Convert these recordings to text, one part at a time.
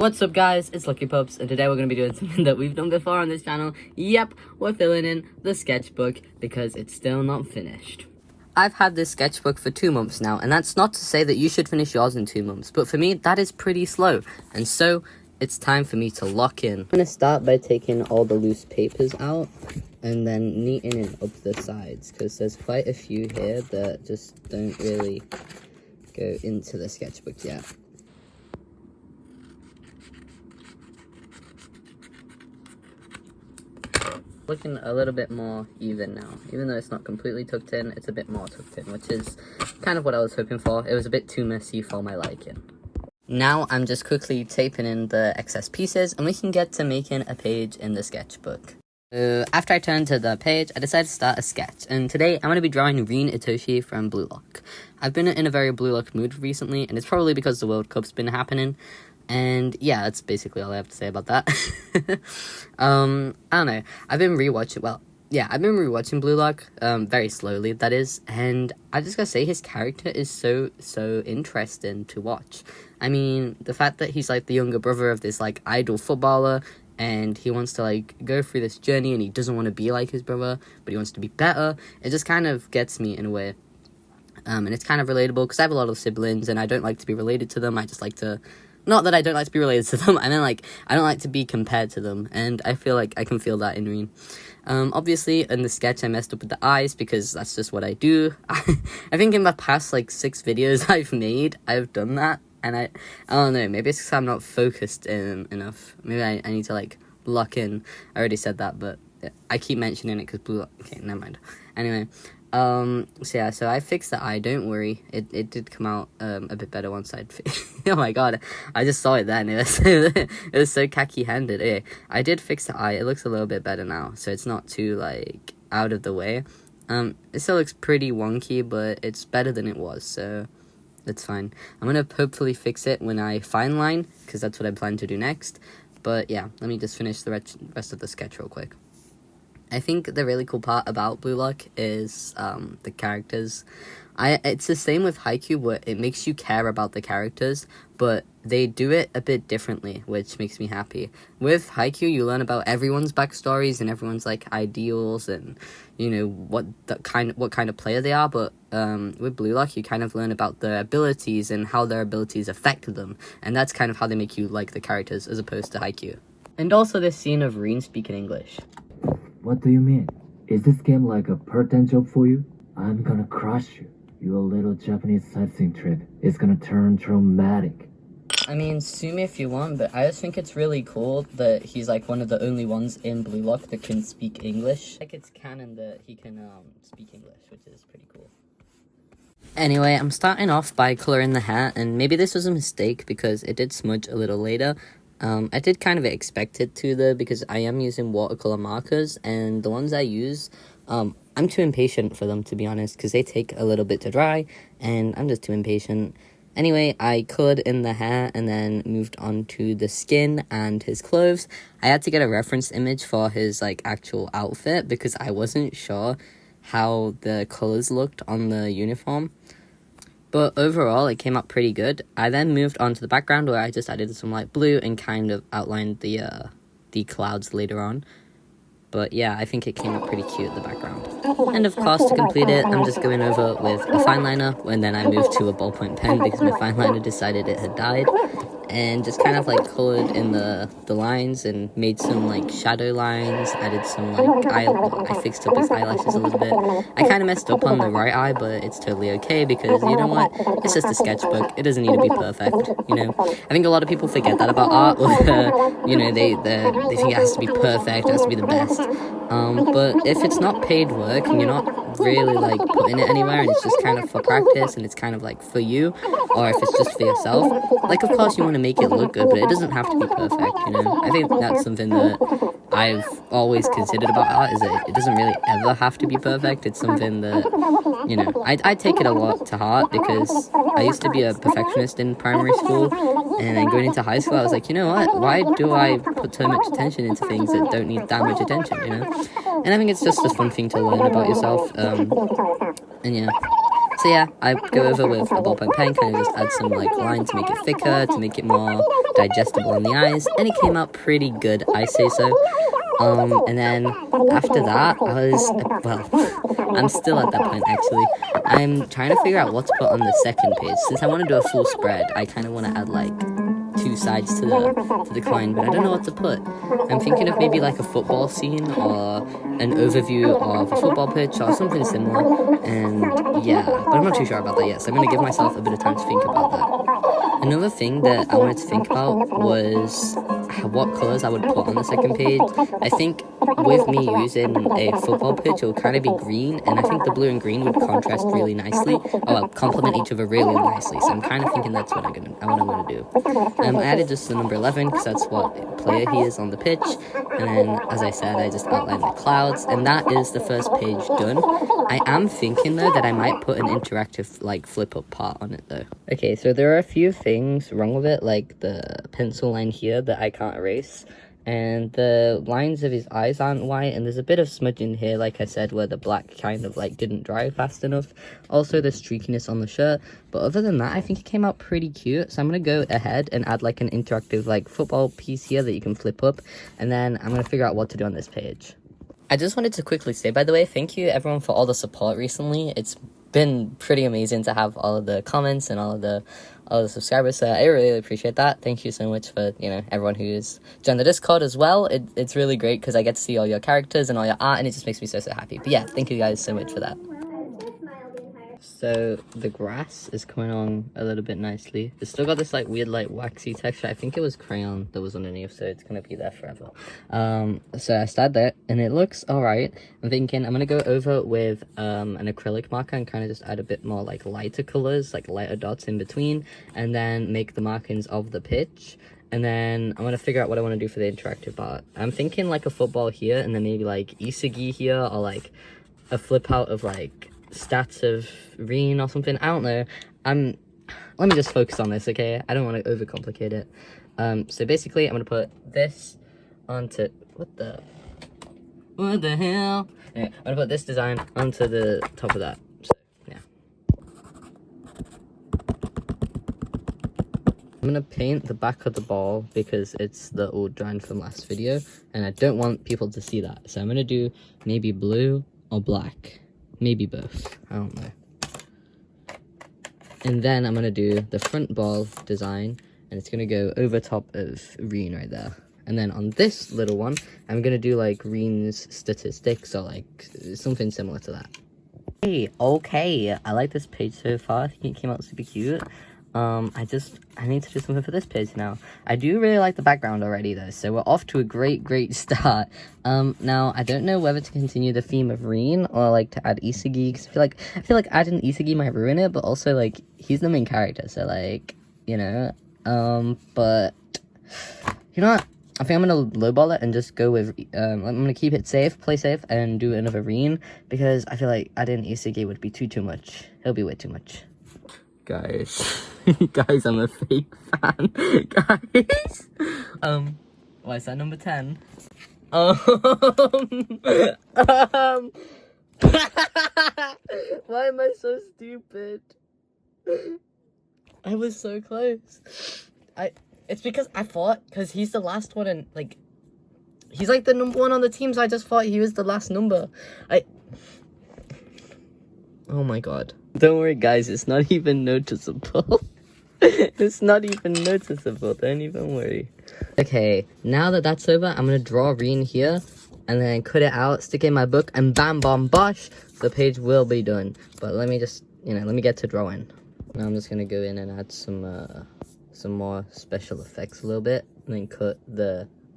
What's up guys, it's Lucky Pups, and today we're going to be doing something that we've done before on this channel. Yep, we're filling in the sketchbook because it's still not finished. I've had this sketchbook for 2 months now, and that's not to say that you should finish yours in 2 months, but for me, that is pretty slow, and so it's time for me to lock in. I'm going to start by taking all the loose papers out, and then neatening up the sides, because there's quite a few here that just don't really go into the sketchbook yet. Looking a little bit more even now. Even though it's not completely tucked in, it's a bit more tucked in, which is kind of what I was hoping for. It was a bit too messy for my liking. Now I'm just quickly taping in the excess pieces, and we can get to making a page in the sketchbook. After I turned to the page, I decided to start a sketch, and today I'm going to be drawing Rin Itoshi from BLUELOCK. I've been in a very BLUELOCK mood recently, and it's probably because the World Cup's been happening. And yeah, that's basically all I have to say about that. I don't know. I've been rewatching BLUELOCK, very slowly, that is. And I just gotta say, his character is so interesting to watch. I mean, the fact that he's like the younger brother of this like idol footballer, and he wants to like go through this journey, and he doesn't want to be like his brother, but he wants to be better. It just kind of gets me in a way. And it's kind of relatable because I have a lot of siblings, and I don't like to be related to them. I just like to. Not that I don't like to be related to them, I mean, like, I don't like to be compared to them, and I feel like I can feel that in Rin. Obviously, in the sketch, I messed up with the eyes, because that's just what I do. I think in the past, like, 6 videos I've made, I've done that, and I don't know, maybe it's because I'm not focused enough. Maybe I need to, like, lock in. I already said that, but I keep mentioning it because BLUELOCK. Okay, never mind. Anyway. So I fixed the eye, don't worry. It did come out a bit better once I'd oh my god, I just saw it then. It was so khaki-handed. Okay, I did fix the eye. It looks a little bit better now, so it's not too like out of the way. It still looks pretty wonky, but it's better than it was, so it's fine. I'm gonna hopefully fix it when I fine line, because that's what I plan to do next. But yeah, let me just finish the rest of the sketch real quick. I think the really cool part about BLUELOCK is the characters. It's the same with Haikyuu, where it makes you care about the characters, but they do it a bit differently, which makes me happy. With Haikyuu, you learn about everyone's backstories and everyone's like ideals and you know what kind of player they are. But with BLUELOCK, you kind of learn about their abilities and how their abilities affect them, and that's kind of how they make you like the characters as opposed to Haikyuu. And also this scene of Rin speaking English. What do you mean? Is this game like a part-time job for you? I'm gonna crush you. Your little Japanese sightseeing trip is gonna turn traumatic. I mean, sue me if you want, but I just think it's really cool that he's like one of the only ones in BLUELOCK that can speak English. Like it's canon that he can speak English, which is pretty cool. Anyway, I'm starting off by coloring the hair, and maybe this was a mistake because it did smudge a little later. I did kind of expect it to though, because I am using watercolor markers, and the ones I use, I'm too impatient for them, to be honest, because they take a little bit to dry, and I'm just too impatient. Anyway, I colored in the hair and then moved on to the skin and his clothes. I had to get a reference image for his like actual outfit because I wasn't sure how the colors looked on the uniform. But overall, it came out pretty good. I then moved on to the background where I just added some light blue and kind of outlined the clouds later on. But yeah, I think it came out pretty cute, the background. And of course, to complete it, I'm just going over with a fine liner, and then I moved to a ballpoint pen because my fine liner decided it had died. And just kind of like colored in the lines and made some like shadow lines, added some like I fixed up his eyelashes a little bit. I kind of messed up on the right eye, but it's totally okay because you know what, it's just a sketchbook, it doesn't need to be perfect, you know. I think a lot of people forget that about art, you know, they think it has to be perfect, it has to be the best. But if it's not paid work and you're not really like putting it anywhere and it's just kind of for practice and it's kind of like for you, or if it's just for yourself, like of course you want to make it look good, but it doesn't have to be perfect, you know. I think that's something that I've always considered about art, is that it doesn't really ever have to be perfect. It's something that, you know, I take it a lot to heart because I used to be a perfectionist in primary school, and then going into high school I was like, you know what, why do I put so much attention into things that don't need that much attention, you know. And I think it's just a fun thing to learn about yourself, and yeah. So yeah, I go over with a ballpoint pen, kind of just add some like line to make it thicker, to make it more digestible on the eyes, and it came out pretty good, I say so. And then after that, I'm still at that point actually. I'm trying to figure out what to put on the second page. Since I want to do a full spread, I kind of want to add like 2 sides to the coin, but I don't know what to put. I'm thinking of maybe like a football scene or an overview of a football pitch or something similar, and yeah, but I'm not too sure about that yet, so I'm going to give myself a bit of time to think about that. Another thing that I wanted to think about was what colours I would put on the second page. I think with me using a football pitch, it will kind of be green, and I think the blue and green would contrast really nicely, or well, complement each other really nicely, so I'm kind of thinking that's what I'm gonna do. I added just the number 11, because that's what player he is on the pitch, and then, as I said, I just outlined the clouds, and that is the first page done. I am thinking, though, that I might put an interactive, like, flip-up part on it, though. Okay, so there are a few things wrong with it, like the pencil line here that I can't erase, and the lines of his eyes aren't white, and there's a bit of smudge in here, like I said, where the black kind of like didn't dry fast enough. Also the streakiness on the shirt, but other than that, I think it came out pretty cute. So I'm gonna go ahead and add like an interactive like football piece here that you can flip up, and then I'm gonna figure out what to do on this page. I just wanted to quickly say, by the way, thank you everyone for all the support recently. It's been pretty amazing to have all of the comments and all of the subscribers, so I really appreciate that. Thank you so much for, you know, everyone who's joined the Discord as well. It's really great because I get to see all your characters and all your art, and it just makes me so happy. But yeah, thank you guys so much for that. So the grass is coming on a little bit nicely. It's still got this like weird like waxy texture. I think it was crayon that was underneath, so it's gonna be there forever. So I started that and it looks all right. I'm thinking I'm gonna go over with an acrylic marker and kind of just add a bit more like lighter colors, like lighter dots in between, and then make the markings of the pitch. And then I'm gonna figure out what I want to do for the interactive part. I'm thinking like a football here, and then maybe like Itoshi here, or like a flip out of like stats of Rin or something. I don't know. Let me just focus on this, okay? I don't want to overcomplicate it. So basically I'm gonna put this onto what the hell. Anyway, I'm gonna put this design onto the top of that. So yeah, I'm gonna paint the back of the ball because it's the old drawing from last video, and I don't want people to see that, so I'm gonna do maybe blue or black. Maybe both, I don't know. And then I'm gonna do the front ball design, and it's gonna go over top of Rin right there. And then on this little one, I'm gonna do like Rin's statistics, or like something similar to that. Hey, okay, I like this page so far. I think it came out super cute. I need to do something for this page now. I do really like the background already though, so we're off to a great start. Now I don't know whether to continue the theme of Rin or like to add Itoshi, because I feel like adding Itoshi might ruin it, but also like he's the main character, so like, you know, but you know what? I think I'm gonna lowball it and just go with, I'm gonna keep it safe, play safe, and do another Rin, because I feel like adding Itoshi would be too much. It'll be way too much. Guys, guys, I'm a fake fan, guys. Why is that number 10? Why am I so stupid? I was so close. It's because I thought, because he's the last one, and like, he's like the number 1 on the team, so I just thought he was the last number. Oh my god. Don't worry guys, it's not even noticeable. It's not even noticeable, don't even worry. Okay, now that that's over, I'm gonna draw Rin here, and then cut it out, stick it in my book, and bam bam bosh, the page will be done. But let me just, you know, let me get to drawing. Now I'm just gonna go in and add some more special effects a little bit, and then cut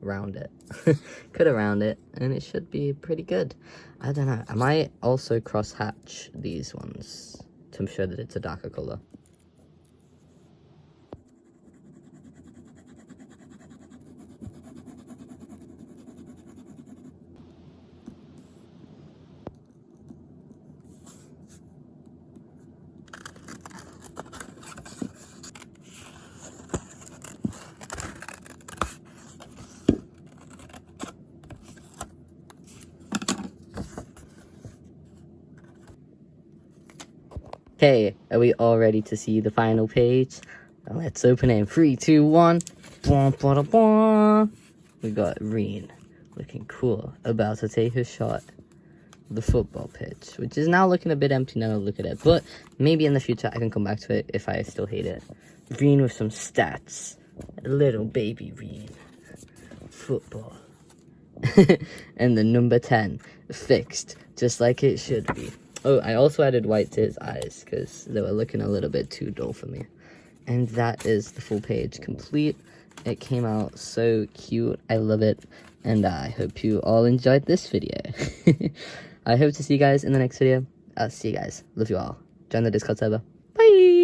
around it. Cut around it, and it should be pretty good. I don't know, I might also cross hatch these ones to show that it's a darker color. Okay, are we all ready to see the final page? Let's open it in 3, 2, 1. We got Rin looking cool, about to take her shot. The football pitch, which is now looking a bit empty now I look at it, but maybe in the future I can come back to it if I still hate it. Rin with some stats. Little baby Rin. Football. And the number 10 fixed, just like it should be. Oh, I also added white to his eyes because they were looking a little bit too dull for me. And that is the full page complete. It came out so cute. I love it. And I hope you all enjoyed this video. I hope to see you guys in the next video. I'll see you guys. Love you all. Join the Discord server. Bye!